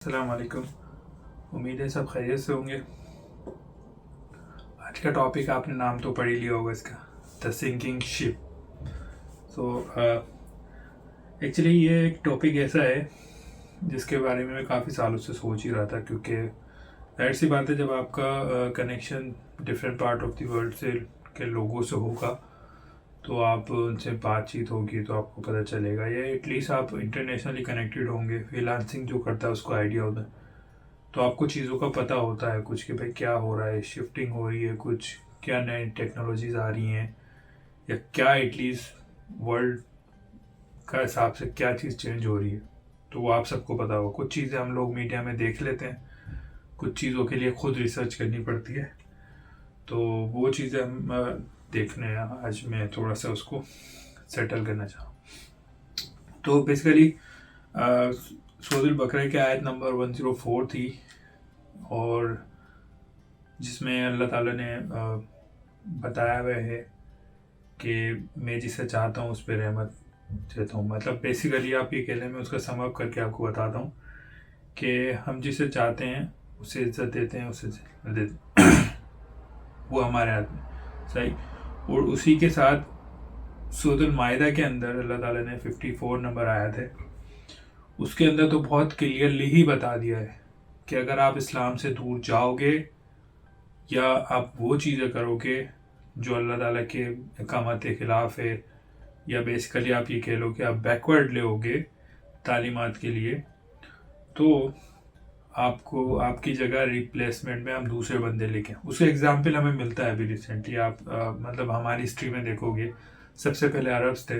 अस्सलाम वालेकुम। उम्मीद है सब खैरियत से होंगे। आज का टॉपिक आपने नाम तो पढ़ ही लिया होगा इसका, the sinking ship. So actually ये एक टॉपिक ऐसा है जिसके बारे में मैं काफ़ी सालों से सोच ही रहा था, क्योंकि जाहिर सी बात है जब आपका connection different part of the world से के लोगों से होगा तो आप उनसे बातचीत होगी तो आपको पता चलेगा, या एटलीस्ट आप इंटरनेशनली कनेक्टेड होंगे। फ्रीलांसिंग जो करता है उसको आइडिया होता है, तो आपको चीज़ों का पता होता है कुछ कि भाई क्या हो रहा है, शिफ्टिंग हो रही है कुछ, क्या नई टेक्नोलॉजीज आ रही हैं, या क्या एटलीस्ट वर्ल्ड का हिसाब से क्या चीज़ चेंज हो रही है। तो वो आप सबको पता होगा। कुछ चीज़ें हम लोग मीडिया में देख लेते हैं, कुछ चीज़ों के लिए खुद रिसर्च करनी पड़ती है। तो वो चीज़ें हम देखने हैं। आज मैं थोड़ा सा उसको सेटल करना चाहूँ। तो बेसिकली सूरह बकरा की आयत नंबर 104 थी, और जिसमें अल्लाह ताला ने बताया हुआ है कि मैं जिसे चाहता हूँ उस पर रहमत देता हूँ। मतलब बेसिकली आप ये कह लें, मैं उसका सम अप करके आपको बताता हूँ कि हम जिसे चाहते हैं उसे इज्जत देते हैं, उसे देते वो हमारे हाथ में, सही। और उसी के साथ सूरह माइदा के अंदर अल्लाह ताला ने 54 नंबर आयत है, उसके अंदर तो बहुत क्लियरली ही बता दिया है कि अगर आप इस्लाम से दूर जाओगे या आप वो चीज़ें करोगे जो अल्लाह ताला के अहकामात के ख़िलाफ़ है, या बेसिकली आप ये कह लो कि आप बैकवर्ड लोगे तालीमात के लिए, तो आपको आपकी जगह रिप्लेसमेंट में हम दूसरे बंदे लेके, उसका एग्जाम्पल हमें मिलता है अभी रिसेंटली। आप मतलब हमारी हिस्ट्री में देखोगे, सबसे पहले अरब्स थे,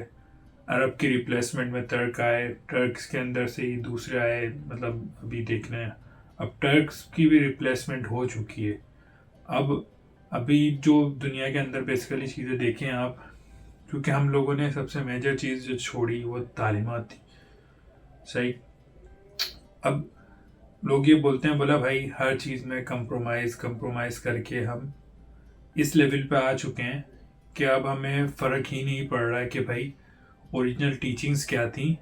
अरब की रिप्लेसमेंट में टर्क आए, टर्क्स के अंदर से ही दूसरे आए। मतलब अभी देखना है, अब टर्क्स की भी रिप्लेसमेंट हो चुकी है। अब अभी जो दुनिया के अंदर बेसिकली चीज़ें देखें आप, क्योंकि हम लोगों ने सबसे मेजर चीज़ जो छोड़ी वो तालीमात थी, सही। अब लोग ये बोलते हैं, बोला भाई हर चीज़ में कंप्रोमाइज़ करके हम इस लेवल पे आ चुके हैं कि अब हमें फ़र्क ही नहीं पड़ रहा है कि भाई ओरिजिनल टीचिंग्स क्या थी,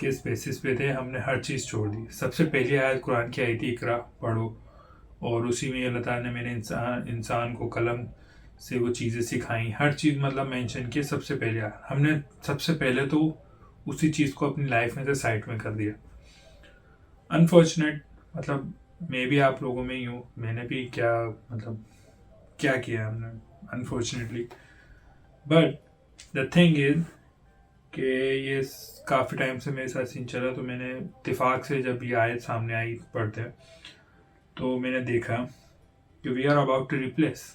किस बेसिस पे थे। हमने हर चीज़ छोड़ दी। सबसे पहली आयत कुरान की आई थी, इकरा पढ़ो, और उसी में अल्लाह ताला ने मेरे इंसान को कलम से वो चीज़ें सिखाई, हर चीज़ मतलब मेंशन की। सबसे पहले हमने सबसे पहले तो उसी चीज़ को अपनी लाइफ में से साइड में कर दिया। अनफॉर्चुनेट, मतलब मैं भी आप लोगों में ही हूँ, मैंने भी क्या मतलब क्या किया हमने unfortunately. But the thing is कि ये काफ़ी टाइम से मेरे साथ सीन चला, तो मैंने इत्तेफाक से जब ये आयत सामने आई पढ़ते, तो मैंने देखा कि we are about to replace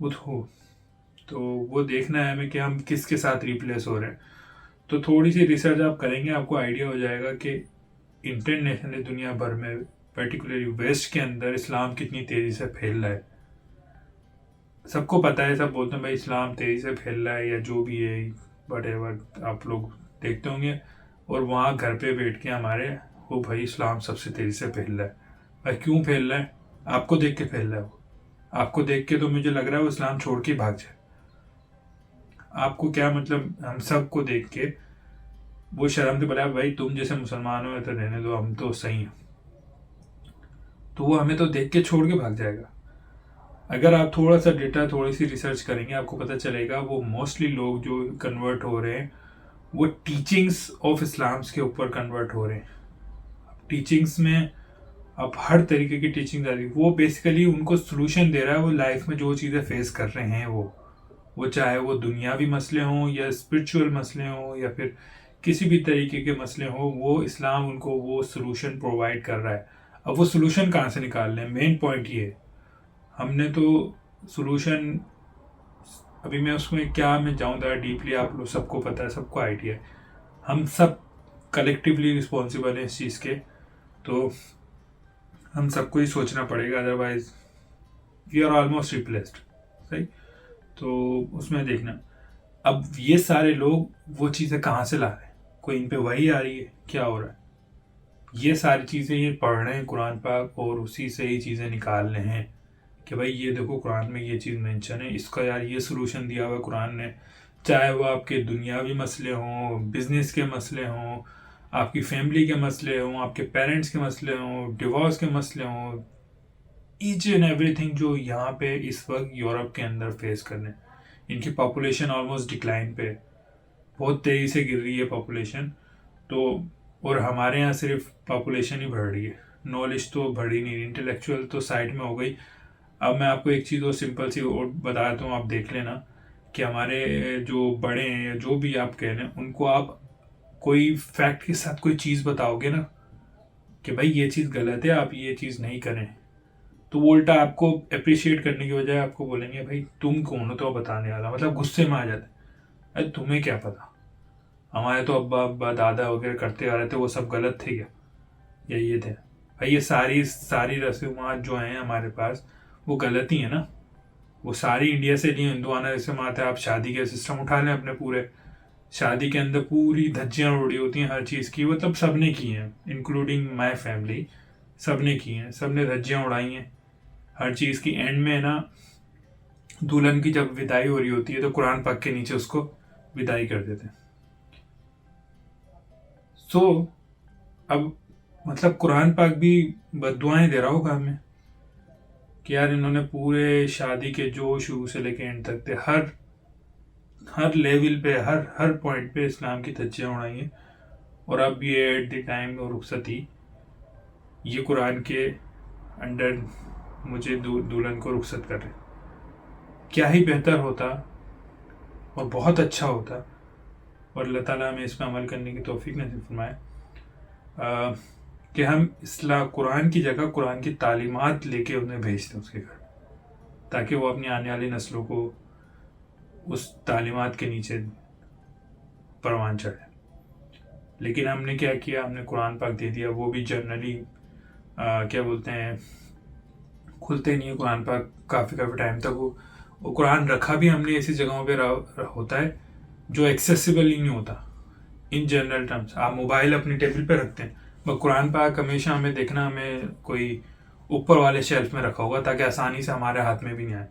with who. तो वो देखना है हमें कि हम किसके साथ रिप्लेस हो रहे हैं। तो थोड़ी सी रिसर्च आप करेंगे, आपको आइडिया हो जाएगा कि इंटरनेशनली दुनिया भर में, पर्टिकुलरली वेस्ट के अंदर, इस्लाम कितनी तेज़ी से फैल रहा है। सबको पता है, सब बोलते हैं भाई इस्लाम तेज़ी से फैल रहा है या जो भी है, वट आप लोग देखते होंगे। और वहाँ घर पे बैठ के हमारे वो भाई इस्लाम सबसे तेज़ी से फैल रहा है। भाई क्यों फैल रहा है? आपको देख के फैल रहा है। वो आपको देख के तो मुझे लग रहा है वो इस्लाम छोड़ के भाग जाए। आपको क्या मतलब, हम सबको देख के वो शर्म से बोला भाई तुम जैसे मुसलमान हो तो रहने दो, हम तो सही हैं। तो वो हमें तो देख के छोड़ के भाग जाएगा। अगर आप थोड़ा सा डेटा, थोड़ी सी रिसर्च करेंगे, आपको पता चलेगा वो मोस्टली लोग जो कन्वर्ट हो रहे हैं वो टीचिंग्स ऑफ इस्लाम्स के ऊपर कन्वर्ट हो रहे हैं। टीचिंग्स में अब हर तरीके की टीचिंग आ रही है। वो बेसिकली उनको सोल्यूशन दे रहा है, वो लाइफ में जो चीज़ें फेस कर रहे हैं, वो चाहे वो दुनियावी मसले हों या स्पिरिचुअल मसले हों या फिर किसी भी तरीके के मसले हों, वो इस्लाम उनको वो सोल्यूशन प्रोवाइड कर रहा है। अब वो सोल्यूशन कहाँ से निकाल रहे हैं, मेन पॉइंट ये है। हमने तो सोल्यूशन, अभी मैं उसमें क्या मैं जाऊँ ज़रा डीपली, आप लोग सबको पता है, सबको आइडिया है, हम सब कलेक्टिवली रिस्पॉन्सिबल हैं इस चीज़ के। तो हम सबको ही सोचना पड़ेगा, otherwise we are almost replaced, सही। तो उसमें देखना, अब ये सारे लोग वो चीज़ें कहाँ से ला रहे हैं? कोई इन पे वही आ रही है, क्या हो रहा है? ये सारी चीज़ें ये पढ़ रहे हैं कुरान पाक, और उसी से ही चीज़ें निकाल रहे हैं कि भाई ये देखो कुरान में ये चीज़ मेंशन है, इसका यार ये सलूशन दिया हुआ कुरान ने। चाहे वो आपके दुनियावी मसले हों, बिजनेस के मसले हों, आपकी फैमिली के मसले हों, आपके पेरेंट्स के मसले हों, डिवोर्स के मसले हों, ईच एंड एवरीथिंग जो यहाँ पे इस वक्त यूरोप के अंदर फेस करने। इनकी पॉपुलेशन ऑलमोस्ट डिक्लाइन पे है, बहुत तेज़ी से गिर रही है पॉपुलेशन। तो और हमारे यहाँ सिर्फ पॉपुलेशन ही बढ़ रही है, नॉलेज तो बढ़ ही नहीं रही, इंटेलेक्चुअल तो साइड में हो गई। अब मैं आपको एक चीज़ और सिंपल सी और बता देता हूँ, आप देख लेना कि हमारे जो बड़े हैं या जो भी आप कह रहे हैं, उनको आप कोई फैक्ट के साथ कोई चीज़ बताओगे ना कि भाई ये चीज़ गलत है, आप ये चीज़ नहीं करें, तो वो उल्टा आपको अप्रिशिएट करने की बजाय आपको बोलेंगे भाई तुम कौन हो तो बताने वाला, मतलब गुस्से में आ जाते हैं, अरे तुम्हें क्या पता, हमारे तो अब्बा अब्बा दादा वगैरह करते आ रहे थे, वो सब गलत थे क्या, या ये थे भाई। ये सारी सारी रस्मात जो हैं हमारे पास वो गलत ही है ना, वो सारी इंडिया से नहीं, हिंदुआना रस्मात है। आप शादी के सिस्टम उठा लें अपने पूरे, शादी के अंदर पूरी धज्जियाँ उड़ी होती हैं हर चीज़ की, मतलब सब ने की हैं इंक्लूडिंग माई फैमिली, सब ने की हैं, सब ने धज्जियाँ उड़ाई हैं हर चीज़ की। एंड में ना दुल्हन की जब विदाई हो रही होती है तो कुरान पाक के नीचे उसको विदाई कर देते हैं। सो अब मतलब कुरान पाक भी बद्दुआएं दे रहा होगा हमें कि यार इन्होंने पूरे शादी के जो शुरू से लेके एंड तक थे, हर हर लेवल पे, हर हर पॉइंट पे इस्लाम की धज्जियाँ उड़ाई हैं। और अब ये एट द टाइम और रुखसती ये कुरान के अंडर मुझे दुल्हन को रुखसत कर रहे, क्या ही बेहतर होता और बहुत अच्छा होता। और अल्लाह ताला हमें इस पर अमल करने की तौफीक नसीब फरमाए कि हम इस्लाम कुरान की जगह कुरान की तालीमात लेके उन्हें भेज दें उसके घर, ताकि वो अपनी आने वाली नस्लों को उस तालीमात के नीचे परवान चढ़े। लेकिन हमने क्या किया, हमने कुरान पाक दे दिया, वो भी जनरली क्या बोलते हैं, खुलते नहीं है कुरान पाक काफ़ी टाइम तक। वो कुरान रखा भी हमने ऐसी जगहों पे होता है जो एक्सेसिबल ही नहीं होता। इन जनरल टर्म्स आप मोबाइल अपनी टेबल पे रखते हैं, पर कुरान पाक हमेशा हमें देखना, हमें कोई ऊपर वाले शेल्फ में रखा होगा ताकि आसानी से हमारे हाथ में भी नहीं आए।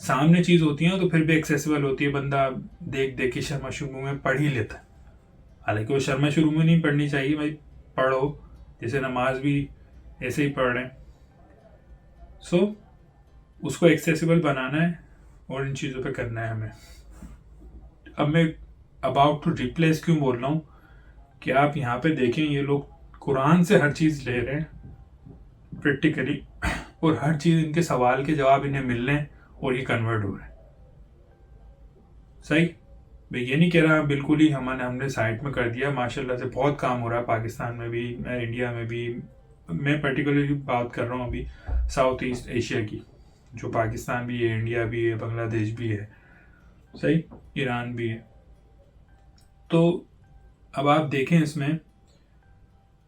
सामने चीज़ होती है तो फिर भी एक्सेसिबल होती है, बंदा देख देख के शर्मा शुरू में पढ़ ही लेता है। हालांकि वो शर्मा शुरू में नहीं पढ़नी चाहिए भाई, पढ़ो, जैसे नमाज भी ऐसे ही पढ़ रहे हैं। सो उसको एक्सेसिबल बनाना है और इन चीज़ों पे करना है हमें। अब मैं अबाउट टू रिप्लेस क्यों बोल रहा हूँ कि आप यहाँ पे देखें, ये लोग कुरान से हर चीज़ ले रहे हैं प्रैक्टिकली, और हर चीज़ इनके सवाल के जवाब इन्हें मिल रहे हैं और ये कन्वर्ट हो रहे हैं। सही, मैं ये नहीं कह रहा बिल्कुल ही हमने साइड में कर दिया, माशाल्लाह से बहुत काम हो रहा है पाकिस्तान में भी, इंडिया में भी। मैं पर्टिकुलरली बात कर रहा हूँ अभी साउथ ईस्ट एशिया की, जो पाकिस्तान भी है, इंडिया भी है, बांग्लादेश भी है, सही, ईरान भी है। तो अब आप देखें इसमें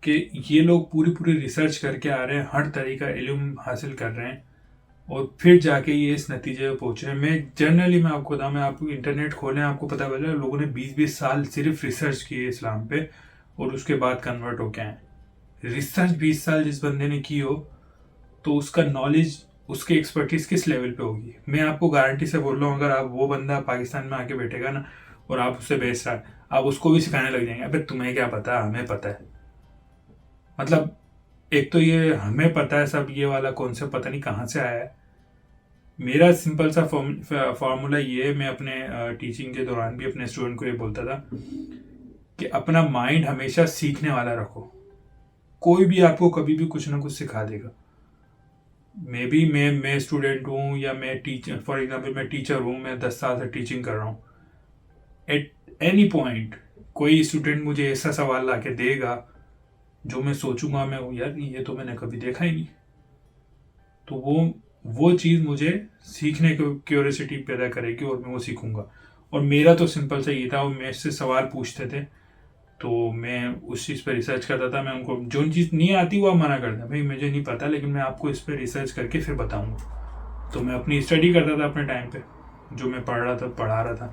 कि ये लोग पूरी रिसर्च करके आ रहे हैं, हर तरीका इल्म हासिल कर रहे हैं और फिर जाके ये इस नतीजे पर पहुँचे हैं। मैं आपको बताऊँ, मैं आपको इंटरनेट खोलें, आपको पता चला लोगों ने 20-20 साल सिर्फ रिसर्च की है इस्लाम पे और उसके बाद कन्वर्ट हो के आए। रिसर्च 20 साल जिस बंदे ने की हो तो उसका नॉलेज, उसकी एक्सपर्टीज किस लेवल पे होगी। मैं आपको गारंटी से बोल रहा हूँ, अगर आप वो बंदा पाकिस्तान में आके बैठेगा ना और आप उससे बेच रहा है, आप उसको भी सिखाने लग जाएंगे, अबे तुम्हें क्या पता, हमें पता है। मतलब एक तो ये हमें पता है सब, ये वाला कॉन्सेप्ट पता नहीं कहाँ से आया है। मेरा सिंपल सा फॉर्मूला ये है, मैं अपने टीचिंग के दौरान भी अपने स्टूडेंट को ये बोलता था कि अपना माइंड हमेशा सीखने वाला रखो। कोई भी आपको कभी भी कुछ ना कुछ सिखा देगा। मे बी मैं स्टूडेंट हूँ या मैं टीचर, फॉर एग्जांपल मैं टीचर हूँ, मैं 10 साल से टीचिंग कर रहा हूँ। एट एनी पॉइंट कोई स्टूडेंट मुझे ऐसा सवाल ला के देगा जो मैं सोचूंगा, मैं यार ये तो मैंने कभी देखा ही नहीं, तो वो चीज़ मुझे सीखने की क्यूरियोसिटी पैदा करेगी और मैं वो सीखूंगा। और मेरा तो सिंपल सा ये था, वो मेरे से सवाल पूछते थे तो मैं उस चीज़ पर रिसर्च करता था। मैं उनको जो चीज़ नहीं आती वो मना करता, भाई मुझे नहीं पता लेकिन मैं आपको इस पर रिसर्च करके फिर बताऊंगा। तो मैं अपनी स्टडी करता था अपने टाइम पे, जो मैं पढ़ा रहा था,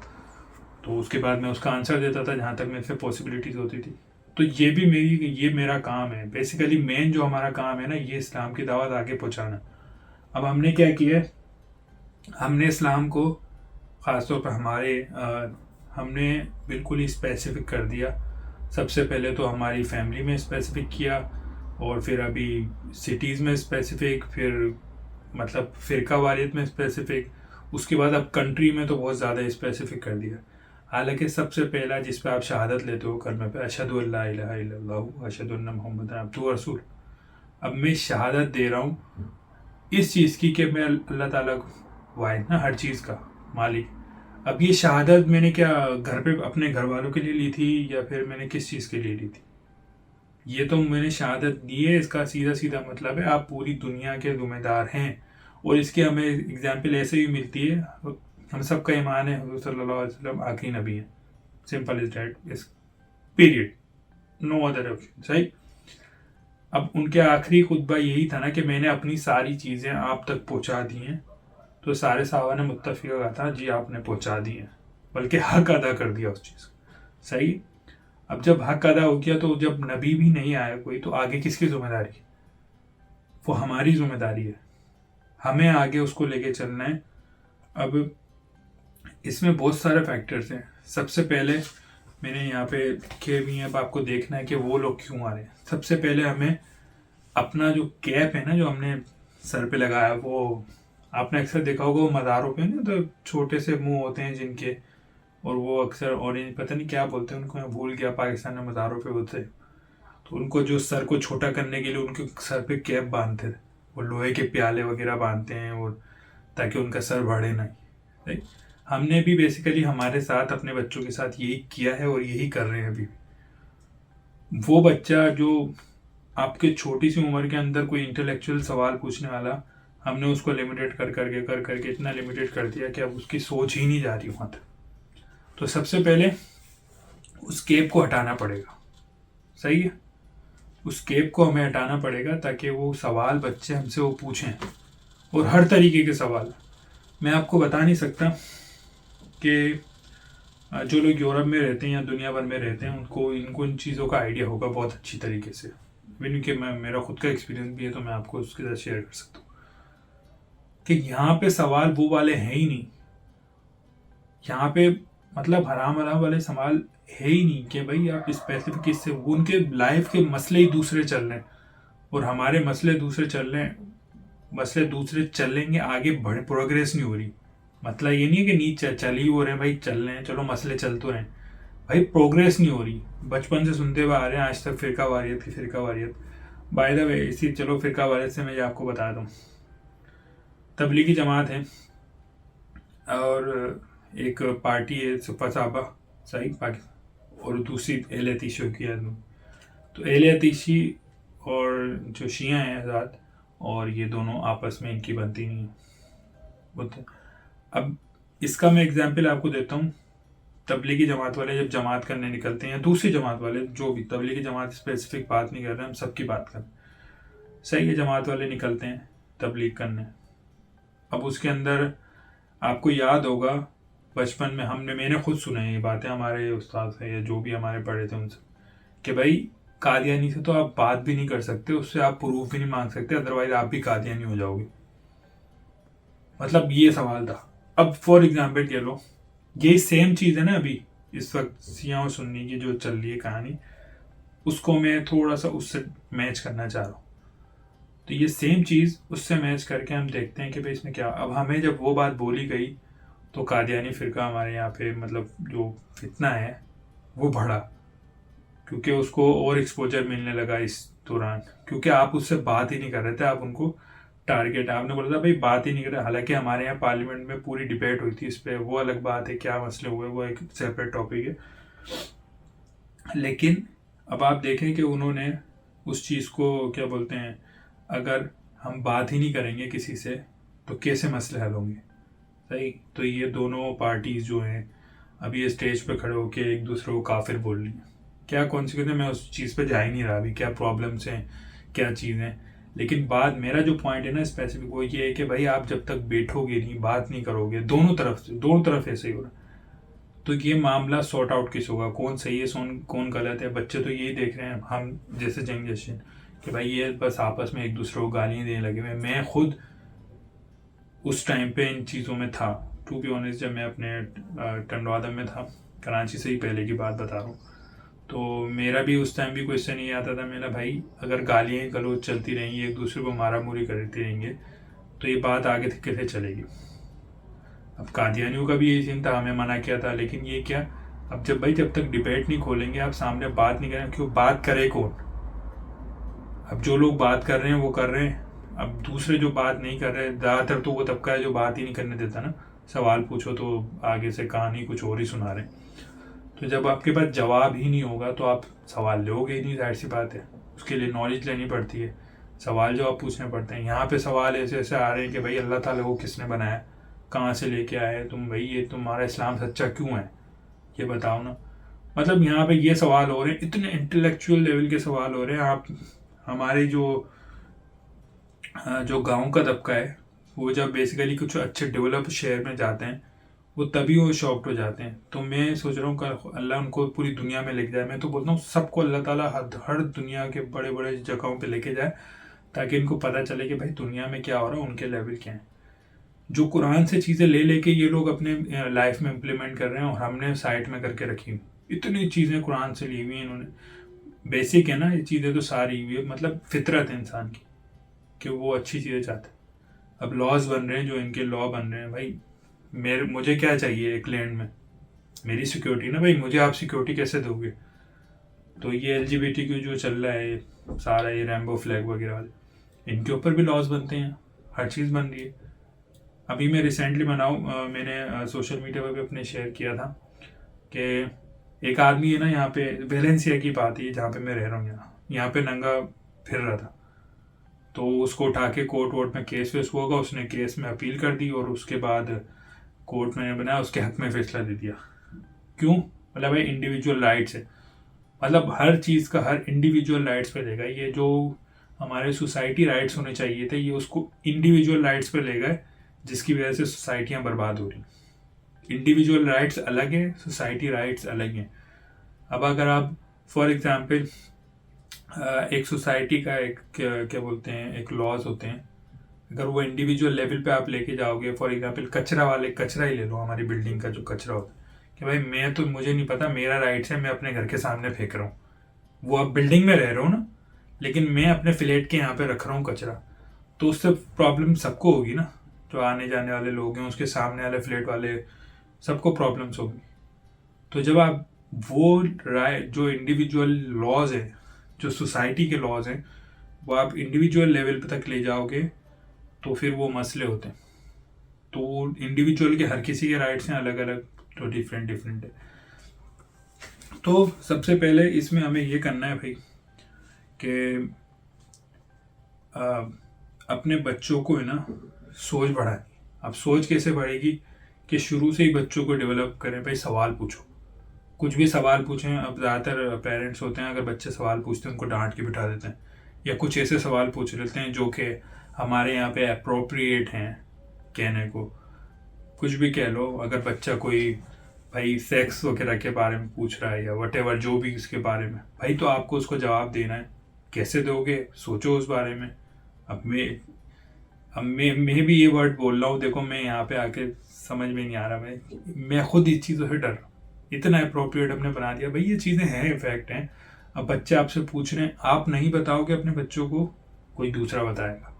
तो उसके बाद मैं उसका आंसर देता था जहाँ तक मेरे से पॉसिबिलिटीज़ होती थी। तो ये मेरा काम है बेसिकली, मेन जो हमारा काम है ना, ये इस्लाम की दावत आगे पहुँचाना। अब हमने क्या किया, हमने इस्लाम को ख़ासतौर पर हमने बिल्कुल ही स्पेसिफिक कर दिया सबसे पहले तो हमारी फैमिली में स्पेसिफिक किया, और फिर अभी सिटीज़ में स्पेसिफिक, फिर मतलब फ़िरका वारियत में स्पेसिफिक, उसके बाद अब कंट्री में तो बहुत ज़्यादा स्पेसिफिक कर दिया। हालांकि सबसे पहला जिस पे आप शहादत लेते हो कलमे पे, अशहदु अल्ला इलाहा इल्लल्लाहु अशहदु अन्ना मुहम्मदन अब्दुहु व रसूल, अब मैं शहादत दे रहा हूँ इस चीज़ की कि मैं अल्लाह ताला वाहिद ना, हर चीज़ का मालिक। अब ये शहादत मैंने क्या घर पे अपने घर वालों के लिए ली थी, या फिर मैंने किस चीज़ के लिए ली थी? ये तो मैंने शहादत दी है, इसका सीधा सीधा मतलब है आप पूरी दुनिया के ज़िम्मेदार हैं। और इसकी हमें एग्जाम्पल ऐसे ही मिलती है, हम सब का ईमान है हुज़ूर सल्लल्लाहु अलैहि वसल्लम आखिरी नबी है, सिंपल इज दैट, इस पीरियड, नो अदर ऑप्शन, सही। अब उनके आखिरी खुतबा यही था ना कि मैंने अपनी सारी चीज़ें आप तक पहुंचा दी हैं, तो सारे सहाबा ने मुत्तफ़िक़ कहा था जी आपने पहुंचा दी हैं, बल्कि हक अदा कर दिया उस चीज़ का, सही। अब जब हक अदा हो गया, तो जब नबी भी नहीं आया कोई, तो आगे किसकी जिम्मेदारी? वो हमारी जिम्मेदारी है, हमें आगे उसको लेके चलना है। अब इसमें बहुत सारे फैक्टर्स हैं। सबसे पहले मैंने यहाँ पे लिखे भी हैं, अब आपको देखना है कि वो लोग क्यों आ रहे हैं। सबसे पहले हमें अपना जो कैप है ना, जो हमने सर पे लगाया, वो आपने अक्सर देखा होगा, वो मज़ारों पे ना तो छोटे से मुंह होते हैं जिनके, और वो अक्सर ऑरेंज, पता नहीं क्या बोलते हैं उनको, मैं भूल गया, पाकिस्तान में मज़ारों पे होते हैं, तो उनको जो सर को छोटा करने के लिए उनके सर पे कैप बांधते थे, वो लोहे के प्याले वगैरह बांधते हैं, और ताकि उनका सर बढ़े नहीं, राइट। हमने भी बेसिकली हमारे साथ अपने बच्चों के साथ यही किया है और यही कर रहे हैं अभी। वो बच्चा जो आपके छोटी सी उम्र के अंदर कोई इंटेलेक्चुअल सवाल पूछने वाला, हमने उसको लिमिटेड कर करके इतना लिमिटेड कर दिया कि अब उसकी सोच ही नहीं जा रही वहाँ तक। तो सबसे पहले उस केप को हटाना पड़ेगा, सही है। उस केप को हमें हटाना पड़ेगा ताकि वो सवाल बच्चे हमसे वो पूछें, और हर तरीके के सवाल। मैं आपको बता नहीं सकता कि जो लोग यूरोप में रहते हैं या दुनिया भर में रहते हैं, इनको इन चीज़ों का आइडिया होगा बहुत अच्छी तरीके से, क्योंकि मेरा खुद का एक्सपीरियंस भी है, तो मैं आपको उसके साथ शेयर कर सकता हूँ कि यहाँ पे सवाल वो वाले हैं ही नहीं। यहाँ पे मतलब हराम हराम वाले सवाल है ही नहीं कि भाई आप स्पेसिफिक इससे, उनके लाइफ के मसले ही दूसरे चल रहे हैं और हमारे मसले दूसरे चल रहे हैं। मसले दूसरे चलेंगे, आगे बढ़े, प्रोग्रेस नहीं हो रही। मतलब ये नहीं है कि नीचे चल ही हो रहे हैं, भाई चल रहे हैं, चलो मसले चल तो रहे हैं, भाई प्रोग्रेस नहीं हो रही। बचपन से सुनते हुए आ रहे हैं आज तक फ़िरका वारियत की फ़िरका वारियत। बाय द वे, इसी चलो फ़िरका वारियत से मैं आपको बता दूँ, तबलीगी जमात है और एक पार्टी है सुपर साहबा, सही पाकिस्तान, और दूसरी अहले हदीस की आदमी। तो अहले हदीस और जो शिया हैं आज़ाद, और ये दोनों आपस में इनकी बनती नहीं है। अब इसका मैं एग्जांपल आपको देता हूँ। तबलीगी जमात वाले जब जमात करने निकलते हैं, या दूसरी जमात वाले, जो भी, तबलीगी जमात स्पेसिफिक बात नहीं कर रहे, हम सबकी बात कर, सही है, जमात वाले निकलते हैं तबलीग करने। अब उसके अंदर आपको याद होगा बचपन में मैंने खुद सुना है ये बातें हमारे उस्ताद से, या जो भी हमारे पढ़े थे उनसे, कि भाई कादियानी से तो आप बात भी नहीं कर सकते, उससे आप प्रूफ भी नहीं मांग सकते, अदरवाइज आप भी कादियानी हो जाओगे। मतलब ये सवाल था। अब फॉर एग्जाम्पल कह लो, ये सेम चीज़ है ना अभी इस वक्त शिया और सुन्नी की जो चल रही है कहानी, उसको मैं थोड़ा सा उससे मैच करना चाह रहा हूँ। तो ये सेम चीज़ उससे मैच करके हम देखते हैं कि भाई इसमें क्या। अब हमें जब वो बात बोली गई, तो कादियानी फ़िरका हमारे यहाँ पे मतलब जो फितना है वो बढ़ा, क्योंकि उसको और एक्सपोजर मिलने लगा इस दौरान, क्योंकि आप उससे बात ही नहीं कर रहे थे, आप उनको टारगेट, आपने बोला था भाई बात ही नहीं कर रहे। हालांकि हमारे यहाँ पार्लियामेंट में पूरी डिबेट हुई थी इस पर, वो अलग बात है, क्या मसले हुए वो एक सेपरेट टॉपिक है। लेकिन अब आप देखें कि उन्होंने उस चीज़ को क्या बोलते हैं, अगर हम बात ही नहीं करेंगे किसी से तो कैसे मसले हल होंगे, सही। तो ये दोनों पार्टीज़ जो हैं अभी ये स्टेज पे खड़े होकर एक दूसरे को काफिर बोल रही हैं। क्या कॉन्सिक्वेंस है, मैं उस चीज़ पे जा ही नहीं रहा अभी, क्या प्रॉब्लम्स हैं, क्या चीज़ें। लेकिन बात, मेरा जो पॉइंट है ना स्पेसिफिक, वो ये है कि भाई आप जब तक बैठोगे नहीं, बात नहीं करोगे, दोनों तरफ ऐसे ही हो रहा, तो ये मामला सॉर्ट आउट किस होगा, कौन सही है कौन गलत है। बच्चे तो यही देख रहे हैं, हम जैसे जनरेशन, कि भाई ये बस आपस में एक दूसरे को गालियाँ देने लगे हुए। मैं खुद उस टाइम पे इन चीज़ों में था, टू बी ऑनेस्ट। जब मैं अपने टंडवादम में था, कराची से ही पहले की बात बता रहा हूँ, तो मेरा भी उस टाइम भी क्वेश्चन ये आता था, मेरा भाई अगर गालियाँ गलौज चलती रहेंगी, एक दूसरे को मारा मुरी करते रहेंगे, तो ये बात आगे कैसे चलेगी। अब कादियानियों का भी यही सीन था, हमें मना किया था, लेकिन ये क्या, अब जब तक डिबेट नहीं खोलेंगे, आप सामने बात नहीं करें, क्यों बात करे कौन। अब जो लोग बात कर रहे हैं वो कर रहे हैं, अब दूसरे जो बात नहीं कर रहे, ज़्यादातर तो वो तबका है जो बात ही नहीं करने देता ना। सवाल पूछो तो आगे से कहानी कुछ और ही सुना रहे हैं। तो जब आपके पास जवाब ही नहीं होगा तो आप सवाल लोगे ही नहीं, जाहिर सी बात है। उसके लिए नॉलेज लेनी पड़ती है, सवाल जवाब पूछने पड़ते हैं। यहाँ पे सवाल ऐसे ऐसे आ रहे हैं कि भाई अल्लाह ताला को किसने बनाया, कहाँ से लेके आए तुम, भाई ये तुम्हारा इस्लाम सच्चा क्यों है, ये बताओ ना। मतलब यहाँ पे ये सवाल हो रहे हैं, इतने इंटेलेक्चुअल लेवल के सवाल हो रहे हैं। आप हमारे जो गांव का तबका है, वो जब बेसिकली कुछ अच्छे डेवलप शहर में जाते हैं, वो तभी वो शॉक्ड हो जाते हैं। तो मैं सोच रहा हूँ अल्लाह उनको पूरी दुनिया में लेके जाए। मैं तो बोलता हूँ सबको अल्लाह ताला हर दुनिया के बड़े बड़े जगहों पे लेके जाए, ताकि इनको पता चले कि भाई दुनिया में क्या हो रहा है, उनके लेवल क्या है। जो कुरान से चीज़ें ले लेके ये लोग अपने लाइफ में इम्प्लीमेंट कर रहे हैं, और हमने साइड में करके रखी हुई इतनी चीज़ें कुरान से ली हुई हैं इन्होंने। बेसिक है ना ये चीज़ें तो सारी हुई है, मतलब फितरत है इंसान की कि वो अच्छी चीज़ें चाहते हैं। अब लॉज बन रहे हैं, जो इनके लॉ बन रहे हैं, भाई मुझे क्या चाहिए एक लैंड में, मेरी सिक्योरिटी ना भाई, मुझे आप सिक्योरिटी कैसे दोगे। तो ये LGBTQ जो चल रहा है, सारा ये रैम्बो फ्लैग वगैरह वाले, इनके ऊपर भी लॉज बनते हैं, हर चीज़ बन रही है। अभी मैं रिसेंटली मैंने सोशल मीडिया पर भी अपने शेयर किया था कि एक आदमी है ना, यहाँ पे वेलेंसिया की बात है जहाँ पे मैं रह रहा हूँ, यहाँ पे नंगा फिर रहा था। तो उसको उठा के कोर्ट वोर्ट में केस वेस होगा, उसने केस में अपील कर दी, और उसके बाद कोर्ट में बनाया, उसके हक में फैसला दे दिया। क्यों, मतलब भाई इंडिविजुअल राइट्स है, मतलब हर चीज़ का हर इंडिविजुअल राइट्स पे लेगा। ये जो हमारे सोसाइटी राइट्स होने चाहिए थे, ये उसको इंडिविजुअल राइट्स पे ले गए, जिसकी वजह से सोसाइटियाँ बर्बाद हो रही। इंडिविजुअल राइट्स अलग है, सोसाइटी राइट्स अलग हैं। अब अगर आप फॉर एग्जांपल एक सोसाइटी का एक क्या बोलते हैं, एक लॉज होते हैं, अगर वो इंडिविजुअल लेवल पे आप लेके जाओगे, फॉर एग्जांपल कचरा ही ले लो, हमारी बिल्डिंग का जो कचरा होता है, कि भाई मुझे नहीं पता, मेरा राइट्स है, मैं अपने घर के सामने फेंक रहा हूँ। वो आप बिल्डिंग में रह रहे हो ना, लेकिन मैं अपने फ्लैट के यहाँ पे रख रहा हूँ कचरा, तो उससे प्रॉब्लम सबको होगी ना। जो आने जाने वाले लोग हैं, उसके सामने वाले फ्लैट वाले, सबको प्रॉब्लम्स होगी। तो जब आप वो जो इंडिविजुअल लॉज है, जो सोसाइटी के लॉज हैं, वो आप इंडिविजुअल लेवल पे तक ले जाओगे, तो फिर वो मसले होते हैं। तो इंडिविजुअल के हर किसी के राइट्स हैं अलग अलग, तो डिफरेंट है। तो सबसे पहले इसमें हमें ये करना है भाई कि अपने बच्चों को है ना सोच बढ़ाए। अब सोच कैसे बढ़ेगी कि शुरू से ही बच्चों को डेवलप करें, भाई सवाल पूछो, कुछ भी सवाल पूछें। अब ज़्यादातर पेरेंट्स होते हैं, अगर बच्चे सवाल पूछते हैं उनको डांट के बिठा देते हैं, या कुछ ऐसे सवाल पूछ लेते हैं जो कि हमारे यहाँ पे अप्रोप्रिएट हैं कहने को। कुछ भी कह लो, अगर बच्चा कोई भाई सेक्स वगैरह के बारे में पूछ रहा है या वटेवर जो भी इसके बारे में, भाई तो आपको उसको जवाब देना है। कैसे दोगे, सोचो उस बारे में। अब मैं भी ये वर्ड बोल रहा हूँ, देखो मैं यहाँ पे आके समझ में नहीं आ रहा, मैं खुद इस चीज़ों से डर रहा हूँ। इतना अप्रोप्रिएट हमने बना दिया, भाई ये चीज़ें हैं, इफेक्ट हैं। अब बच्चे आपसे पूछ रहे हैं, आप नहीं बताओगे अपने बच्चों को, कोई दूसरा बताएगा,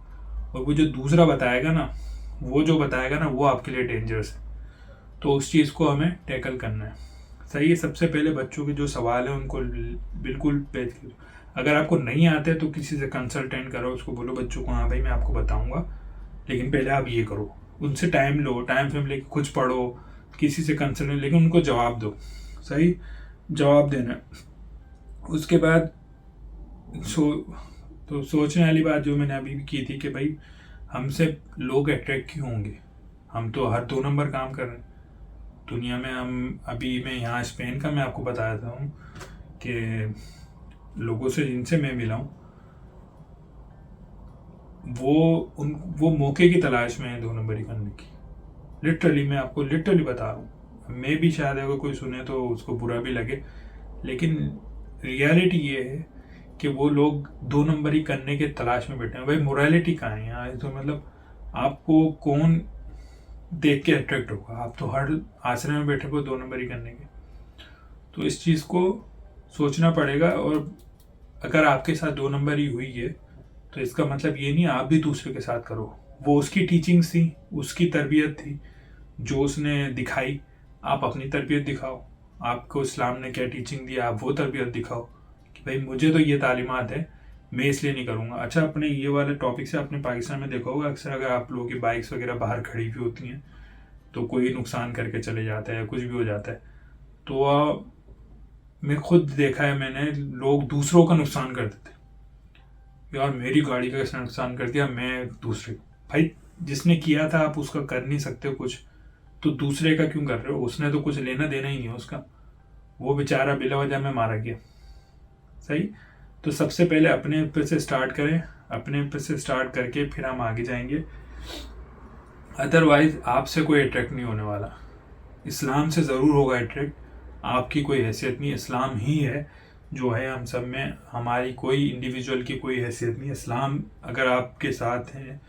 और वो जो दूसरा बताएगा ना, वो आपके लिए डेंजरस है। तो उस चीज़ को हमें टैकल करना है। सही है, सबसे पहले बच्चों के जो सवाल है उनको बिल्कुल अगर आपको नहीं आते तो किसी से कंसल्टेंट करो, उसको बोलो बच्चों को, हाँ भाई मैं आपको बताऊंगा, लेकिन पहले आप ये करो। उनसे टाइम लो, टाइम फ्रेम लेके कुछ पढ़ो, किसी से कंसल्टेंट, लेकिन उनको जवाब दो, सही जवाब देना। उसके बाद तो सोचने वाली बात जो मैंने अभी भी की थी कि भाई हमसे लोग अट्रैक्ट क्यों होंगे, हम तो हर 2 नंबर काम कर रहे हैं दुनिया में। हम अभी मैं यहाँ स्पेन का मैं आपको बताया था हूँ कि लोगों से जिनसे मैं मिला हूँ, वो मौके की तलाश में है 2 नंबरी करने की। लिटरली मैं आपको लिटरली बता रहा हूँ। मैं भी शायद अगर कोई सुने तो उसको बुरा भी लगे, लेकिन रियलिटी ये है कि वो लोग 2 नंबरी करने के तलाश में बैठे हैं। भाई मोरालिटी कहाँ है यहाँ, तो मतलब आपको कौन देख के अट्रैक्ट होगा, आप तो हर आश्रय में बैठे हो 2 नंबरी करने के। तो इस चीज़ को सोचना पड़ेगा। और अगर आपके साथ 2 नंबर ही हुई है तो इसका मतलब ये नहीं आप भी दूसरे के साथ करो। वो उसकी टीचिंग्स थी, उसकी तरबियत थी जो उसने दिखाई, आप अपनी तरबियत दिखाओ। आपको इस्लाम ने क्या टीचिंग दी, आप वो तरबियत दिखाओ कि भाई मुझे तो ये तालीमात है, मैं इसलिए नहीं करूँगा। अच्छा, अपने ये वाले टॉपिक से आपने पाकिस्तान में देखा होगा अक्सर अगर आप लोगों की बाइक्स वगैरह बाहर खड़ी हुई होती हैं तो कोई नुकसान करके चले जाता है या कुछ भी हो जाता है, तो मैं खुद देखा है मैंने, लोग दूसरों का नुकसान कर देते। यार मेरी गाड़ी का इसने नुकसान कर दिया, मैं दूसरे, भाई जिसने किया था आप उसका कर नहीं सकते हो कुछ, तो दूसरे का क्यों कर रहे हो? उसने तो कुछ लेना देना ही नहीं है उसका, वो बेचारा बिला वजह में मारा गया। सही। तो सबसे पहले अपने पे से स्टार्ट करें, अपने पे से स्टार्ट करके फिर हम आगे जाएंगे। अदरवाइज आपसे कोई अट्रैक्ट नहीं होने वाला। इस्लाम से ज़रूर होगा अट्रैक्ट, आपकी कोई हैसियत नहीं, इस्लाम ही है जो है हम सब में, हमारी कोई इंडिविजुअल की कोई हैसियत नहीं। इस्लाम अगर आपके साथ है,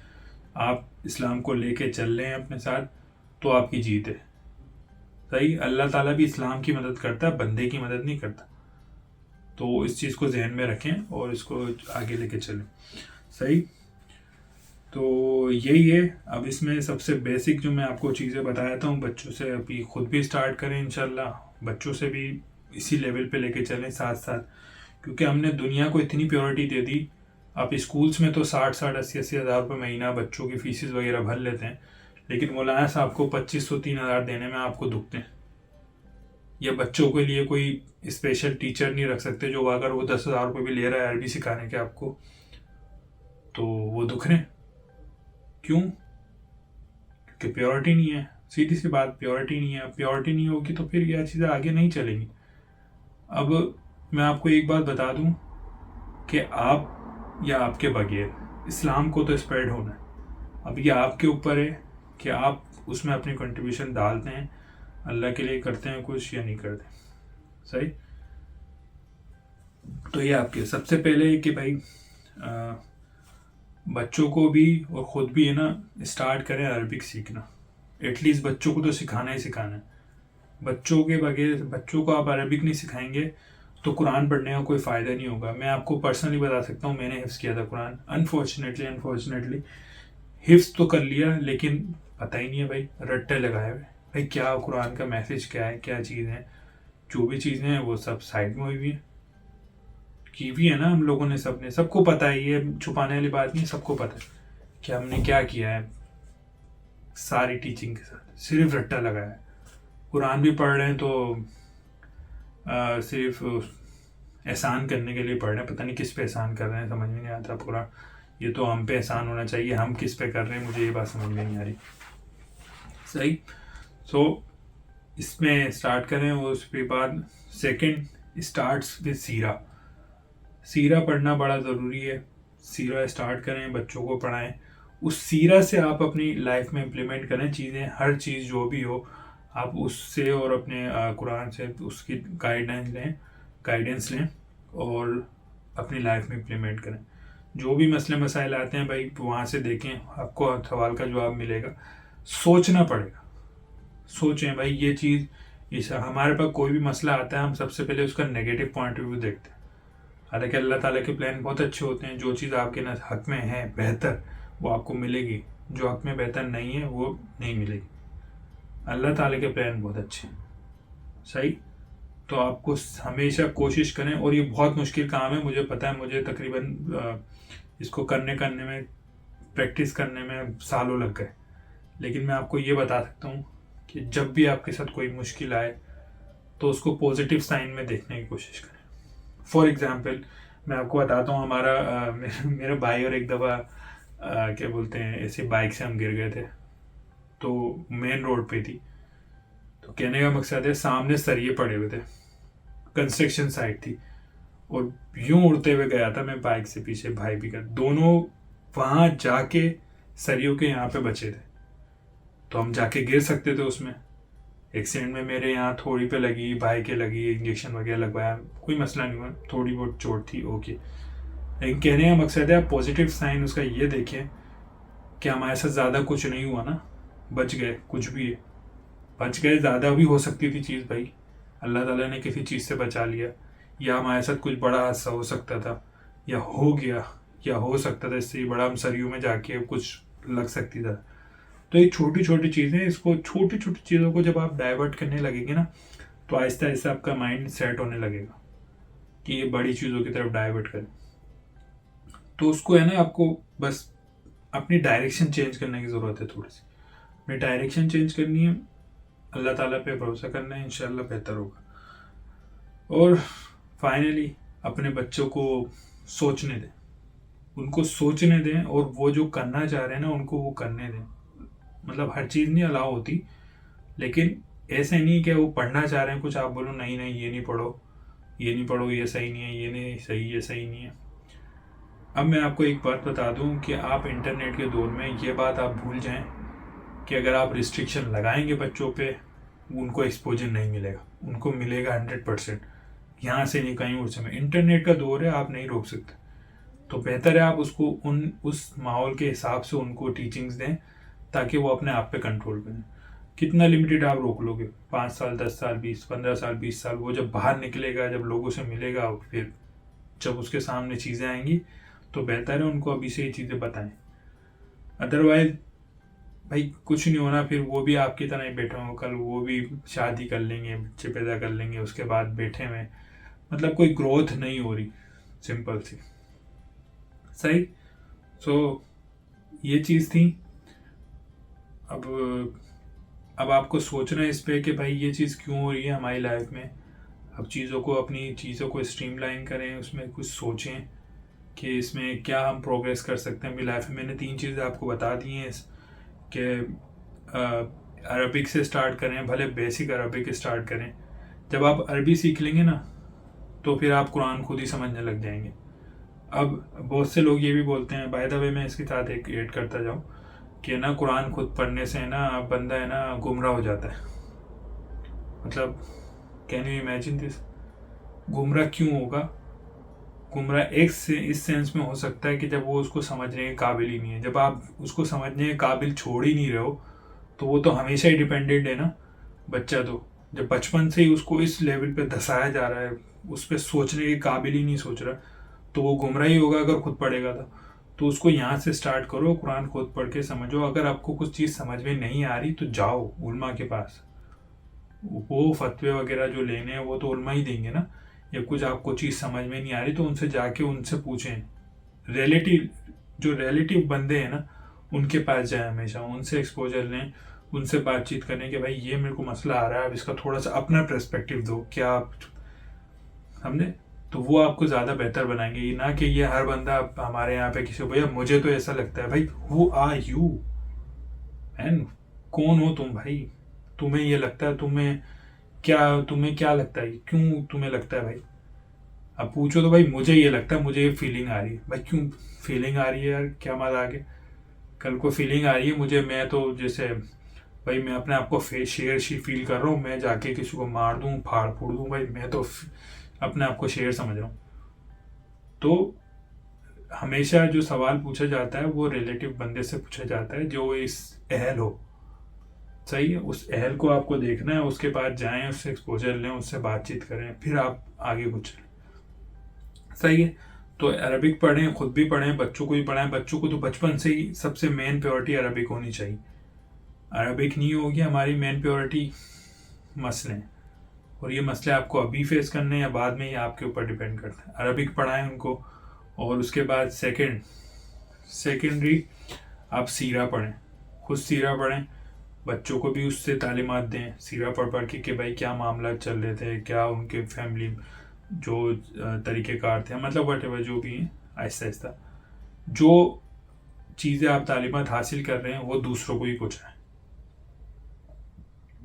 आप इस्लाम को लेके चल रहे हैं अपने साथ, तो आपकी जीत है। सही। अल्लाह ताला भी इस्लाम की मदद करता है, बंदे की मदद नहीं करता। तो इस चीज़ को जहन में रखें और इसको आगे लेके चलें। सही। तो यही है। अब इसमें सबसे बेसिक जो मैं आपको चीज़ें बताया था, बच्चों से अभी खुद भी स्टार्ट करें इंशाल्लाह, बच्चों से भी इसी लेवल पे लेके चलें साथ साथ, क्योंकि हमने दुनिया को इतनी प्योरिटी दे दी। अब स्कूल्स में तो 60-60 80-80 हज़ार रुपये महीना बच्चों की फीसिस वगैरह भर लेते हैं, लेकिन मौलाना साहब को 2500-3000 देने में आपको दुखते हैं। या बच्चों के लिए कोई स्पेशल टीचर नहीं रख सकते जो अगर वो 10,000 रुपये भी ले रहा है अरबी सिखाने के आपको, तो वो दुख रहे। क्यों? क्योंकि प्योरिटी नहीं है। सीधी सी बात, प्योरिटी नहीं है। प्योरिटी नहीं होगी तो फिर यह चीज़ें आगे नहीं चलेंगी। अब मैं आपको एक बात बता दूं कि आप या आपके बगैर इस्लाम को तो स्प्रेड होना है। अब ये आपके ऊपर है कि आप उसमें अपनी कंट्रीब्यूशन डालते हैं, अल्लाह के लिए करते हैं कुछ या नहीं करते। सही। तो ये आपके सबसे पहले कि भाई बच्चों को भी और ख़ुद भी है ना स्टार्ट करें अरबिक सीखना। एटलीस्ट बच्चों को तो सिखाना ही सिखाना है। बच्चों के बगैर, बच्चों को आप अरबिक नहीं सिखाएंगे तो कुरान पढ़ने का कोई फ़ायदा नहीं होगा। मैं आपको पर्सनली बता सकता हूँ, मैंने हिफ्ज़ किया था कुरान। अनफॉर्चुनेटली हिफ्ज़ तो कर लिया, लेकिन पता ही नहीं है भाई, रट्टे लगाए हुए भाई क्या कुरान का मैसेज क्या है, क्या चीज़ है। जो भी चीज़ें हैं वो सब साइड में हुई हुई है, की भी है ना हम लोगों ने, सबने, सबको पता है, ये छुपाने वाली बात नहीं, सबको पता है कि हमने क्या किया है। सारी टीचिंग के साथ सिर्फ रट्टा लगाया है। कुरान भी पढ़ रहे हैं तो सिर्फ एहसान करने के लिए पढ़ रहे हैं, पता नहीं किस पे एहसान कर रहे हैं, समझ में नहीं आता पूरा। ये तो हम पे एहसान होना चाहिए, हम किस पे कर रहे हैं, मुझे ये बात समझ में नहीं आ रही। सही। सो इसमें स्टार्ट करें और उसके बाद सेकंड स्टार्ट्स विद सीरा। सीरा पढ़ना बड़ा ज़रूरी है। सीरा स्टार्ट करें, बच्चों को पढ़ाएं, उस सीरा से आप अपनी लाइफ में इम्प्लीमेंट करें चीज़ें। हर चीज़ जो भी हो आप उससे और अपने कुरान से उसकी गाइडेंस लें और अपनी लाइफ में इम्प्लीमेंट करें। जो भी मसले मसाइल आते हैं भाई वहाँ से देखें, आपको सवाल का जवाब मिलेगा। सोचना पड़ेगा, सोचें भाई ये चीज़, इस हमारे पास कोई भी मसला आता है हम सबसे पहले उसका नेगेटिव पॉइंट ऑफ व्यू देखते हैं। हालांकि अल्लाह ताला के प्लान बहुत अच्छे होते हैं, जो चीज़ आपके न हक में है बेहतर वो आपको मिलेगी, जो हक में बेहतर नहीं है वो नहीं मिलेगी। अल्लाह ताला के प्लान बहुत अच्छे हैं। सही। तो आपको हमेशा कोशिश करें, और ये बहुत मुश्किल काम है मुझे पता है, मुझे तकरीबन इसको करने में, प्रैक्टिस करने में सालों लग गए, लेकिन मैं आपको ये बता सकता हूँ कि जब भी आपके साथ कोई मुश्किल आए तो उसको पॉजिटिव साइन में देखने की कोशिश करें। फॉर एग्ज़ाम्पल मैं आपको बताता हूँ, हमारा मेरा भाई और एक दफ़ा क्या बोलते हैं ऐसे बाइक से हम गिर गए थे, तो मेन रोड पे थी। तो कहने का मकसद है सामने सरिये पड़े हुए थे, कंस्ट्रक्शन साइट थी, और यूं उड़ते हुए गया था मैं बाइक से, पीछे भाई भी कर, दोनों वहाँ जाके सरियों के यहाँ पे बचे थे। तो हम जाके गिर सकते थे उसमें। एक्सीडेंट में मेरे यहाँ थोड़ी पे लगी, भाई के लगी, इंजेक्शन वगैरह लगवाया, कोई मसला नहीं हुआ, थोड़ी बहुत चोट थी, ओके। लेकिन कहने का मकसद है आप पॉजिटिव साइन उसका ये देखें कि हमारे साथ ज़्यादा कुछ नहीं हुआ ना, बच गए, कुछ भी है बच गए। ज़्यादा भी हो सकती थी चीज़ भाई, अल्लाह ताला ने किसी चीज़ से बचा लिया। या हमारे साथ कुछ बड़ा हादसा हो सकता था, या हो गया, या हो सकता था इससे बड़ा हम सरयू में जाके कुछ लग सकती था। तो ये छोटी छोटी चीज़ें, इसको छोटी छोटी चीज़ों को जब आप डाइवर्ट करने लगेंगे ना, तो आहिस्ता आहिस्ता आपका माइंड सेट होने लगेगा कि ये बड़ी चीज़ों की तरफ डाइवर्ट करें। तो उसको है ना, आपको बस अपनी डायरेक्शन चेंज करने की ज़रूरत है। थोड़ी सी अपनी डायरेक्शन चेंज करनी है, अल्लाह ताला पे भरोसा करना है, इंशाल्लाह बेहतर होगा। और फाइनली अपने बच्चों को सोचने दें, उनको सोचने दें, और वो जो करना चाह रहे हैं ना उनको वो करने दें। मतलब हर चीज़ नहीं अलाउ होती, लेकिन ऐसे नहीं कि वो पढ़ना चाह रहे हैं कुछ, आप बोलो नहीं नहीं ये नहीं पढ़ो, ये नहीं पढ़ो, ये सही नहीं है, ये नहीं सही, ये सही नहीं है। अब मैं आपको एक बात बता दूं कि आप इंटरनेट के दौर में ये बात आप भूल जाएं कि अगर आप रिस्ट्रिक्शन लगाएंगे बच्चों पे, उनको एक्सपोजर नहीं मिलेगा, उनको मिलेगा 100%। यहाँ से नहीं कहीं और से में, इंटरनेट का दौर है, आप नहीं रोक सकते। तो बेहतर है आप उसको उस माहौल के हिसाब से उनको टीचिंग्स दें, ताकि वो अपने आप पे कंट्रोल करें। कितना लिमिटेड आप रोक लोगे? 5 साल, 10 साल, 20, 15 साल, 20 साल, वो जब बाहर निकलेगा, जब लोगों से मिलेगा, फिर जब उसके सामने चीज़ें आएंगी, तो बेहतर है उनको अभी से ये चीज़ें बताएं। अदरवाइज भाई कुछ नहीं होना, फिर वो भी आपकी तरह ही बैठे हों, कल वो भी शादी कर लेंगे, बच्चे पैदा कर लेंगे, उसके बाद बैठे हुए, मतलब कोई ग्रोथ नहीं हो रही, सिंपल सी। सही। सो ये चीज़ थी। अब आपको सोचना है इस पे कि भाई ये चीज़ क्यों हो रही है हमारी लाइफ में। अब चीज़ों को, अपनी चीज़ों को स्ट्रीमलाइन करें, उसमें कुछ सोचें कि इसमें क्या हम प्रोग्रेस कर सकते हैं अपनी लाइफ में। मैंने 3 चीज़ें आपको बता दी हैं कि अरबिक से स्टार्ट करें, भले बेसिक अरबिक स्टार्ट करें। जब आप अरबी सीख लेंगे ना, तो फिर आप कुरान खुद ही समझने लग जाएंगे। अब बहुत से लोग ये भी बोलते हैं, बाय द वे मैं इसके साथ एक ऐड करता जाऊँ, कि ना कुरान खुद पढ़ने से ना बंदा है ना गुमराह हो जाता है। मतलब कैन यू इमेजिन दिस? गुमराह क्यों होगा? गुमराह एक से इस सेंस में हो सकता है कि जब वो उसको समझने के काबिल ही नहीं है। जब आप उसको समझने के काबिल छोड़ ही नहीं रहे हो, तो वो तो हमेशा ही डिपेंडेंट है ना बच्चा। तो जब बचपन से ही उसको इस लेवल पे धसाया जा रहा है, उस पर सोचने के काबिल ही नहीं सोच रहा, तो वो गुमराह ही होगा अगर खुद पढ़ेगा तो उसको यहाँ से स्टार्ट करो, कुरान खुद पढ़ के समझो। अगर आपको कुछ चीज़ समझ में नहीं आ रही तो जाओ उलमा के पास, वो फतवे वगैरह जो लेने हैं वो तो उलमा ही देंगे ना। या कुछ आपको चीज़ समझ में नहीं आ रही तो उनसे जाके उनसे पूछें। रिलेटिव बंदे हैं ना, उनके पास जाए, हमेशा उनसे एक्सपोजर लें, उनसे बातचीत करने के भाई ये मेरे को मसला आ रहा है, अब इसका थोड़ा सा अपना पर्सपेक्टिव दो, क्या आप हमने, तो वो आपको ज़्यादा बेहतर बनाएंगे। ये ना कि ये हर बंदा हमारे यहाँ पे किसी, भैया मुझे तो ऐसा लगता है, भाई हु आर यू मैन? कौन हो तुम भाई? तुम्हें ये लगता है, तुम्हें क्या लगता है, क्यों तुम्हें लगता है भाई? अब पूछो तो भाई मुझे ये लगता है, मुझे ये फीलिंग आ रही है। भाई क्यों फीलिंग आ रही है यार? क्या मत आगे कल को फीलिंग आ रही है मुझे, मैं तो जैसे भाई मैं अपने आप को शेर शी फील कर रहा हूँ, मैं जाके किसी को मार दूँ, फाड़ फूड़ दूँ, भाई मैं तो अपने आप को शेर समझ रहा हूँ। तो हमेशा जो सवाल पूछा जाता है वो रिलेटिव बंदे से पूछा जाता है जो इस अहल हो। सही है, उस अहल को आपको देखना है, उसके पास जाएं, उससे एक्सपोजर लें, उससे बातचीत करें, फिर आप आगे कुछ। सही है। तो अरबिक पढ़ें, खुद भी पढ़ें, बच्चों को भी पढ़ाएं। बच्चों को तो बचपन से ही सबसे मेन प्रायोरिटी अरबिक होनी चाहिए। अरबिक नहीं होगी हमारी मेन प्रायोरिटी, मसले, और ये मसले आपको अभी फेस करने हैं या बाद में, ये आपके ऊपर डिपेंड करता है। अरबिक पढ़ाएं उनको, और उसके बाद सेकेंडरी आप सीरा पढ़ें, खुद सीरा पढ़ें, बच्चों को भी उससे तालीमात दें सीरा पढ़ पढ़ के कि भाई क्या मामला चल रहे थे, क्या उनके फैमिली जो तरीक़ेकार थे, मतलब वट जो भी हैं, आहिस्ता आहिस्ता जो चीज़ें आप तालीमात हासिल कर रहे हैं वो दूसरों को ही पहुँचाएं।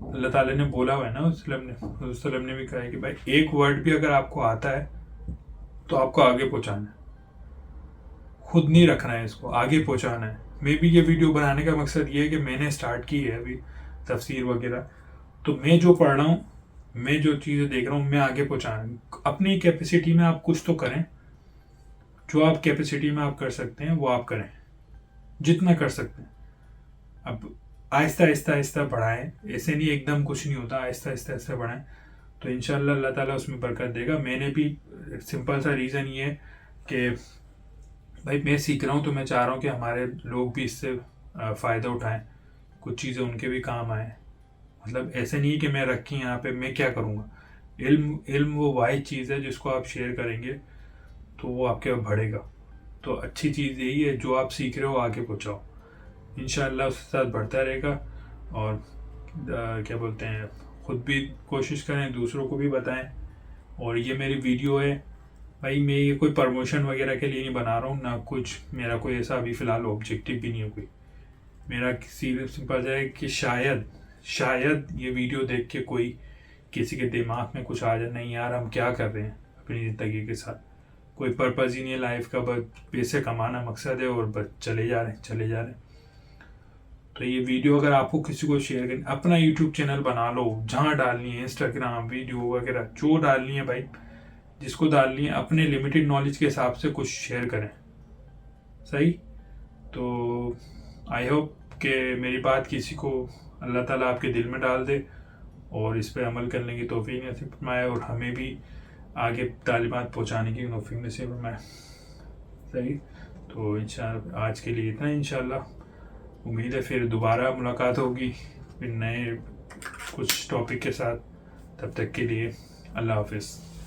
अल्लाह ताला ने बोला हुआ है ना, वसल्लम ने भी कहा है कि भाई एक वर्ड भी अगर आपको आता है तो आपको आगे पहुँचाना है, खुद नहीं रखना है, इसको आगे पहुँचाना है। मे भी ये वीडियो बनाने का मकसद ये है कि मैंने स्टार्ट की है अभी तफसीर वगैरह, तो मैं जो पढ़ रहा हूँ, मैं जो चीज़ें देख रहा हूँ, मैं आगे पहुँचाना। अपनी कैपेसिटी में आप कुछ तो करें, जो आप कैपेसिटी में आप कर सकते हैं वो आप करें, जितना कर सकते हैं। अब आहिस्ता आहिस्ता आहिस्ता बढ़ाएं, ऐसे नहीं एकदम कुछ नहीं होता, आहिस्ता आहिस्ता आहिस्ता बढ़ाएं। तो इंशाल्लाह अल्लाह ताला उसमें बरकत देगा। मैंने भी सिंपल सा रीज़न ये है कि भाई मैं सीख रहा हूँ तो मैं चाह रहा हूँ कि हमारे लोग भी इससे फ़ायदा उठाएं, कुछ चीज़ें उनके भी काम आए। मतलब ऐसे नहीं कि मैं रखी यहाँ पे मैं क्या करूँगा। इल्म इल्म वो वाहिद चीज़ है जिसको आप शेयर करेंगे तो वो आपके अब बढ़ेगा। तो अच्छी चीज़ यही है, जो आप सीख रहे हो आगे पहुँचाओ, इंशाल्लाह उसके साथ बढ़ता रहेगा। और क्या बोलते हैं, ख़ुद भी कोशिश करें, दूसरों को भी बताएं। और ये मेरी वीडियो है भाई, मैं ये कोई प्रमोशन वगैरह के लिए नहीं बना रहा हूँ, ना कुछ मेरा कोई ऐसा अभी फ़िलहाल ऑब्जेक्टिव भी नहीं है कोई। मेरा सिंपल है कि शायद ये वीडियो देख के कोई किसी के दिमाग में कुछ आ जाए, नहीं यार हम क्या कर रहे हैं अपनी ज़िंदगी के साथ, कोई पर्पज़ ही नहीं है लाइफ का, बस पैसे कमाना मकसद है और बस चले जा रहे हैं। तो ये वीडियो अगर आपको किसी को शेयर करनी, अपना यूट्यूब चैनल बना लो, जहाँ डालनी है इंस्टाग्राम वीडियो वगैरह जो डालनी है भाई, जिसको डालनी है अपने लिमिटेड नॉलेज के हिसाब से कुछ शेयर करें। सही। तो आई होप कि मेरी बात किसी को अल्लाह ताला आपके दिल में डाल दे और इस पर अमल करने की तौफीक नसीब फरमाए, और हमें भी आगे तालीमात पहुँचाने की तौफीक नसीब फरमाए। सही। तो इंशाल्लाह आज के लिए इतना। इंशाल्लाह उम्मीद है फिर दोबारा मुलाकात होगी फिर नए कुछ टॉपिक के साथ। तब तक के लिए अल्लाह हाफिज़।